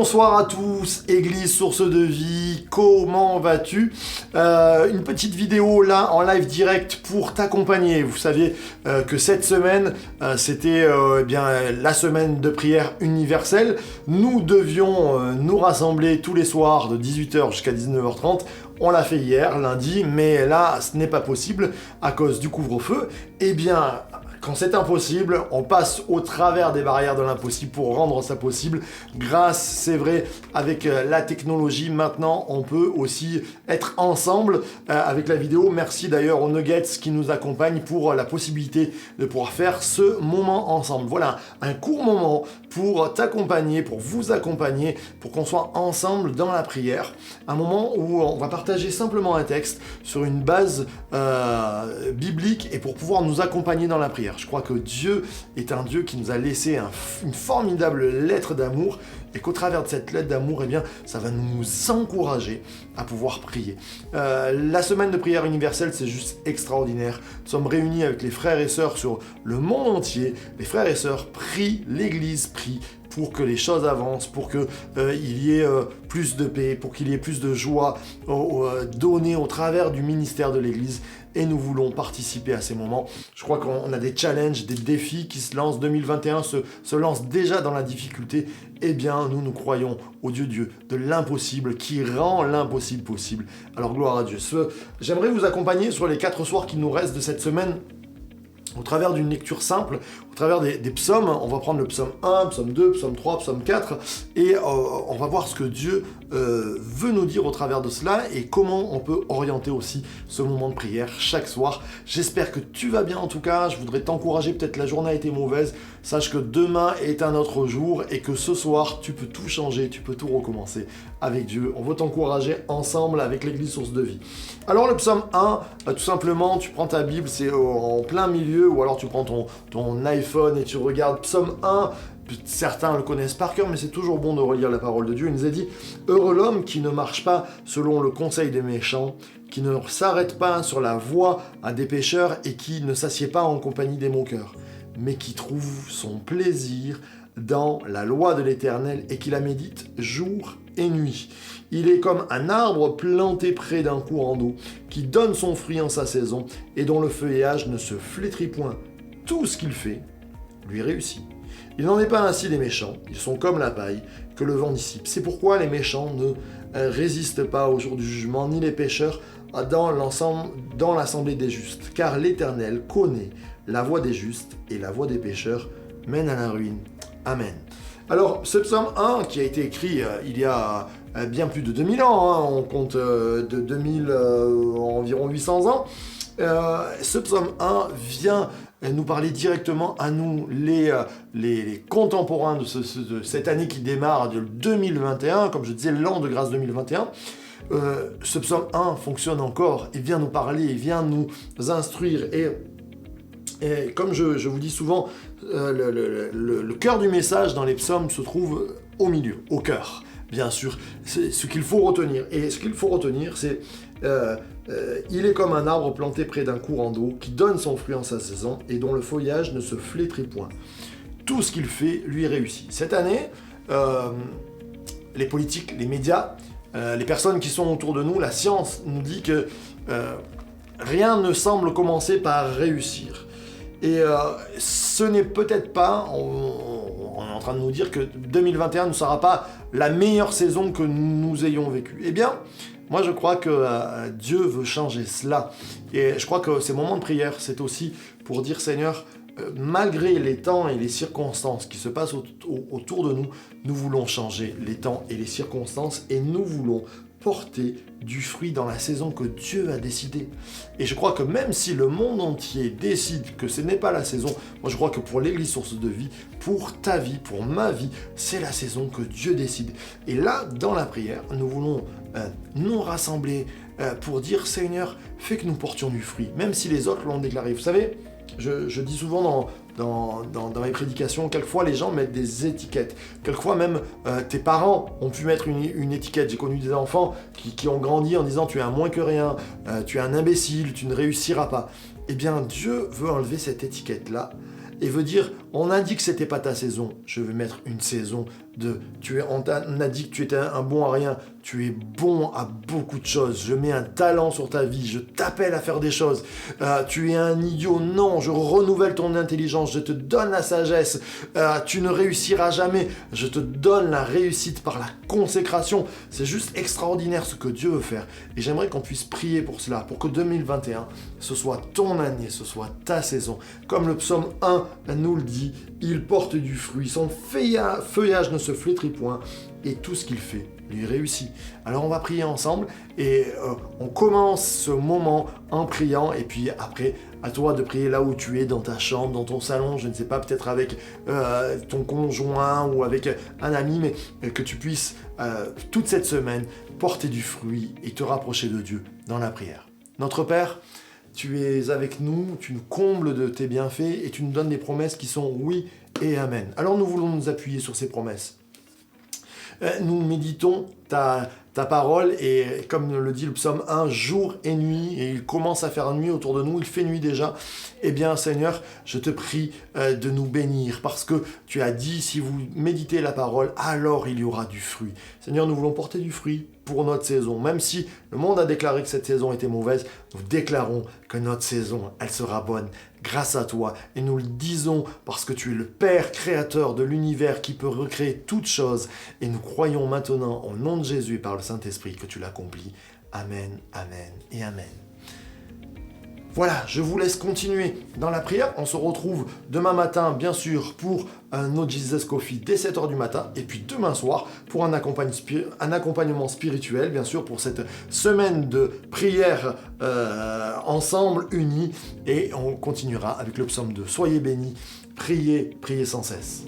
Bonsoir à tous, Église Source de Vie, comment vas-tu? Une petite vidéo là en live direct pour t'accompagner. Vous savez que cette semaine, c'était la semaine de prière universelle. Nous devions nous rassembler tous les soirs de 18h jusqu'à 19h30. On l'a fait hier, lundi, mais là, ce n'est pas possible à cause du couvre-feu. Eh bien, quand c'est impossible, on passe au travers des barrières de l'impossible pour rendre ça possible. Grâce, c'est vrai, avec la technologie, maintenant, on peut aussi être ensemble avec la vidéo. Merci d'ailleurs aux Nuggets qui nous accompagnent pour la possibilité de pouvoir faire ce moment ensemble. Voilà, un court moment pour t'accompagner, pour vous accompagner, pour qu'on soit ensemble dans la prière. Un moment où on va partager simplement un texte sur une base biblique et pour pouvoir nous accompagner dans la prière. Je crois que Dieu est un Dieu qui nous a laissé une formidable lettre d'amour et qu'au travers de cette lettre d'amour, eh bien, ça va nous encourager à pouvoir prier. La semaine de prière universelle, c'est juste extraordinaire. Nous sommes réunis avec les frères et sœurs sur le monde entier. Les frères et sœurs prient, l'Église prie pour que les choses avancent, pour qu'il y ait plus de paix, pour qu'il y ait plus de joie donnée au travers du ministère de l'Église. Et nous voulons participer à ces moments. Je crois qu'on a des challenges, des défis qui se lancent. 2021 se lance déjà dans la difficulté. Eh bien, nous croyons au Dieu de l'impossible, qui rend l'impossible possible. Alors, gloire à Dieu. J'aimerais vous accompagner sur les 4 soirs qui nous restent de cette semaine, au travers d'une lecture simple, au travers des psaumes. On va prendre le psaume 1, psaume 2, psaume 3, psaume 4, et on va voir ce que Dieu veut nous dire au travers de cela, et comment on peut orienter aussi ce moment de prière chaque soir. J'espère que tu vas bien en tout cas. Je voudrais t'encourager, peut-être la journée a été mauvaise, sache que demain est un autre jour, et que ce soir, tu peux tout changer, tu peux tout recommencer avec Dieu. On veut t'encourager ensemble avec l'Église Source de Vie. Alors le psaume 1, tout simplement, tu prends ta Bible, c'est en plein milieu, ou alors tu prends ton iPhone et tu regardes psaume 1, certains le connaissent par cœur, mais c'est toujours bon de relire la parole de Dieu. Il nous a dit « Heureux l'homme qui ne marche pas selon le conseil des méchants, qui ne s'arrête pas sur la voie à des pécheurs et qui ne s'assied pas en compagnie des moqueurs, mais qui trouve son plaisir dans la loi de l'Éternel et qui la médite jour et nuit. Il est comme un arbre planté près d'un courant d'eau, qui donne son fruit en sa saison et dont le feuillage ne se flétrit point. Tout ce qu'il fait lui réussit. Il n'en est pas ainsi des méchants, ils sont comme la paille que le vent dissipe. C'est pourquoi les méchants ne résistent pas au jour du jugement, ni les pécheurs dans l'assemblée des justes. Car l'Éternel connaît la voie des justes et la voie des pécheurs mène à la ruine. Amen. Alors, ce psaume 1, qui a été écrit il y a bien plus de 2000 ans, on compte de 2000 environ 800 ans, ce psaume 1 vient nous parler directement à nous, les contemporains de cette année qui démarre, de 2021, comme je disais, l'an de grâce 2021. Ce psaume 1 fonctionne encore, il vient nous parler, il vient nous instruire, et comme je vous dis souvent, le cœur du message dans les psaumes se trouve au milieu, au cœur, bien sûr. C'est ce qu'il faut retenir. Et ce qu'il faut retenir, c'est il est comme un arbre planté près d'un courant d'eau qui donne son fruit en sa saison et dont le feuillage ne se flétrit point. Tout ce qu'il fait lui réussit. Cette année, les politiques, les médias, les personnes qui sont autour de nous, la science nous dit que rien ne semble commencer par réussir. Et ce n'est peut-être pas, on est en train de nous dire que 2021 ne sera pas la meilleure saison que nous ayons vécue. Eh bien, moi je crois que Dieu veut changer cela. Et je crois que ces moments de prière, c'est aussi pour dire Seigneur, malgré les temps et les circonstances qui se passent autour de nous, nous voulons changer les temps et les circonstances et nous voulons porter du fruit dans la saison que Dieu a décidé. Et je crois que même si le monde entier décide que ce n'est pas la saison, moi je crois que pour l'Église Source de Vie, pour ta vie, pour ma vie, c'est la saison que Dieu décide. Et là, dans la prière, nous voulons nous rassembler pour dire Seigneur, fais que nous portions du fruit, même si les autres l'ont déclaré. Vous savez, je dis souvent dans mes prédications, quelquefois les gens mettent des étiquettes. Quelquefois même tes parents ont pu mettre une étiquette. J'ai connu des enfants qui ont grandi en disant tu es un moins que rien, tu es un imbécile, tu ne réussiras pas. Eh bien Dieu veut enlever cette étiquette-là et veut dire on a dit que c'était pas ta saison, je vais mettre une saison On a dit que tu étais un bon à rien. Tu es bon à beaucoup de choses. Je mets un talent sur ta vie. Je t'appelle à faire des choses. Tu es un idiot. Non, je renouvelle ton intelligence. Je te donne la sagesse. Tu ne réussiras jamais. Je te donne la réussite par la consécration. C'est juste extraordinaire ce que Dieu veut faire. Et j'aimerais qu'on puisse prier pour cela, pour que 2021, ce soit ton année, ce soit ta saison. Comme le psaume 1 nous le dit, il porte du fruit. Son feuillage ne se flétrit point. Et tout ce qu'il fait lui réussit. Alors on va prier ensemble et on commence ce moment en priant et puis après à toi de prier là où tu es, dans ta chambre, dans ton salon, je ne sais pas, peut-être avec ton conjoint ou avec un ami, mais que tu puisses toute cette semaine porter du fruit et te rapprocher de Dieu dans la prière. Notre Père, tu es avec nous, tu nous combles de tes bienfaits et tu nous donnes des promesses qui sont oui et amen. Alors nous voulons nous appuyer sur ces promesses. Nous méditons ta parole et comme le dit le psaume 1, jour et nuit, et il commence à faire nuit autour de nous, il fait nuit déjà. Eh bien Seigneur, je te prie de nous bénir parce que tu as dit si vous méditez la parole, alors il y aura du fruit. Seigneur, nous voulons porter du fruit pour notre saison. Même si le monde a déclaré que cette saison était mauvaise, nous déclarons que notre saison, elle sera bonne grâce à toi. Et nous le disons parce que tu es le Père créateur de l'univers qui peut recréer toutes choses. Et nous croyons maintenant au nom de Jésus et par le Saint-Esprit que tu l'accomplis. Amen, amen et amen. Voilà, je vous laisse continuer dans la prière. On se retrouve demain matin, bien sûr, pour un autre Jesus Coffee dès 7h du matin. Et puis demain soir, pour un accompagnement spirituel, bien sûr, pour cette semaine de prière ensemble, unis. Et on continuera avec le psaume 2. Soyez bénis, priez, priez sans cesse.